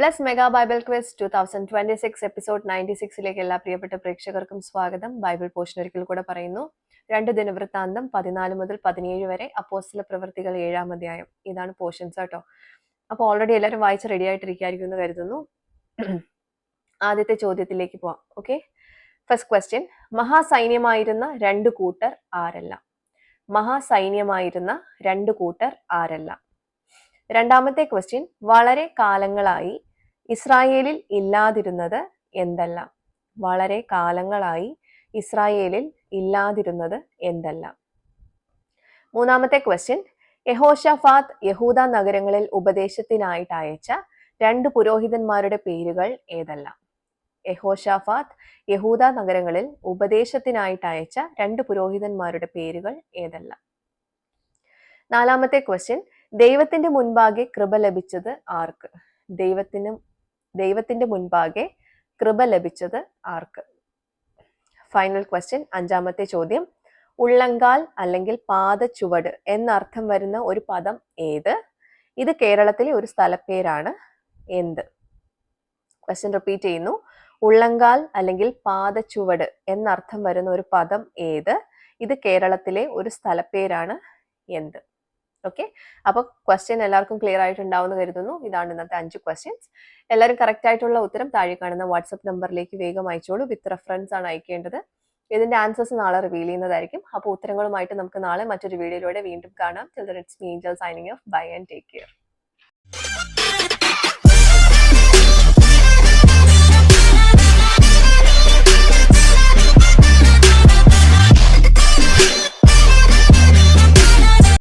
Bless mega Bible quiz 2026 episode 96ലേക്ക് എല്ലാ പ്രിയപ്പെട്ട പ്രേക്ഷകർക്കും സ്വാഗതം. ബൈബിൾ പോർഷൻ ഒരിക്കൽ കൂടെ പറയുന്നു. 2 ദിനവൃത്താന്തം 14 മുതൽ 17 വരെ, അപ്പോസ്തല പ്രവൃത്തികൾ 7-ാം അധ്യായം. ഇതാണ് പോർഷൻസ് കേട്ടോ. അപ്പോൾ ഓൾറെഡി എല്ലാവരും വായിച്ച് റെഡി ആയിട്ടിരിക്കുമായിരിക്കും എന്ന് കരുതുന്നു. ആദ്യത്തെ ചോദ്യത്തിലേക്ക് പോവാം. Okay, first question. മഹാസൈന്യമായിരുന്ന 2 കൂട്ടർ ആരെല്ലാം? മഹാസൈന്യമായിരുന്ന 2 കൂട്ടർ ആരെല്ലാം? രണ്ടാമത്തെ ക്വസ്റ്റ്യൻ. വളരെ കാലങ്ങളായി ഇസ്രായേലിൽ ഇല്ലാതിരുന്നത് എന്തെല്ലാം? വളരെ കാലങ്ങളായി ഇസ്രായേലിൽ ഇല്ലാതിരുന്നത് എന്തെല്ലാം? മൂന്നാമത്തെ ക്വസ്റ്റ്യൻ. യഹോശഫാത്ത് യഹൂദ നഗരങ്ങളിൽ ഉപദേശത്തിനായിട്ട് അയച്ച 2 പുരോഹിതന്മാരുടെ പേരുകൾ ഏതെല്ലാം? യഹോശഫാത്ത് യഹൂദ നഗരങ്ങളിൽ ഉപദേശത്തിനായിട്ട് അയച്ച 2 പുരോഹിതന്മാരുടെ പേരുകൾ ഏതെല്ലാം? നാലാമത്തെ ക്വസ്റ്റ്യൻ. ദൈവത്തിന്റെ മുൻപാകെ കൃപ ലഭിച്ചത് ആർക്ക്? ദൈവത്തിന്റെ മുൻപാകെ കൃപ ലഭിച്ചത് ആർക്ക്? ഫൈനൽ ക്വസ്റ്റ്യൻ, അഞ്ചാമത്തെ ചോദ്യം. ഉള്ളങ്കാൽ അല്ലെങ്കിൽ പാദച്ചുവട് എന്നർത്ഥം വരുന്ന ഒരു പദം ഏത്? ഇത് കേരളത്തിലെ ഒരു സ്ഥലപ്പേരാണ്. എന്ത്? ക്വസ്റ്റ്യൻ റിപ്പീറ്റ് ചെയ്യുന്നു. ഉള്ളങ്കാൽ അല്ലെങ്കിൽ പാദച്ചുവട് എന്നർത്ഥം വരുന്ന ഒരു പദം ഏത്? ഇത് കേരളത്തിലെ ഒരു സ്ഥലപ്പേരാണ്. എന്ത്? ഓക്കെ, അപ്പോൾ ക്വസ്റ്റ്യൻ എല്ലാവർക്കും ക്ലിയർ ആയിട്ടുണ്ടാവുമെന്ന് കരുതുന്നു. ഇതാണ് ഇന്നത്തെ 5 ക്വസ്റ്റ്യൻസ്. എല്ലാവരും കറക്റ്റ് ആയിട്ടുള്ള ഉത്തരം താഴെ കാണുന്ന വാട്സപ്പ് നമ്പറിലേക്ക് വേഗം അയച്ചോളൂ. വിത്ത് റെഫറൻസ് ആണ് അയക്കേണ്ടത്. ഇതിന്റെ ആൻസേഴ്സ് നാളെ റിവീൽ ചെയ്യുന്നതായിരിക്കും. അപ്പോൾ ഉത്തരങ്ങളുമായിട്ട് നമുക്ക് നാളെ മറ്റൊരു വീഡിയോയിലൂടെ വീണ്ടും കാണാം. Till then, it's me, Angel, signing off. Bye and take care.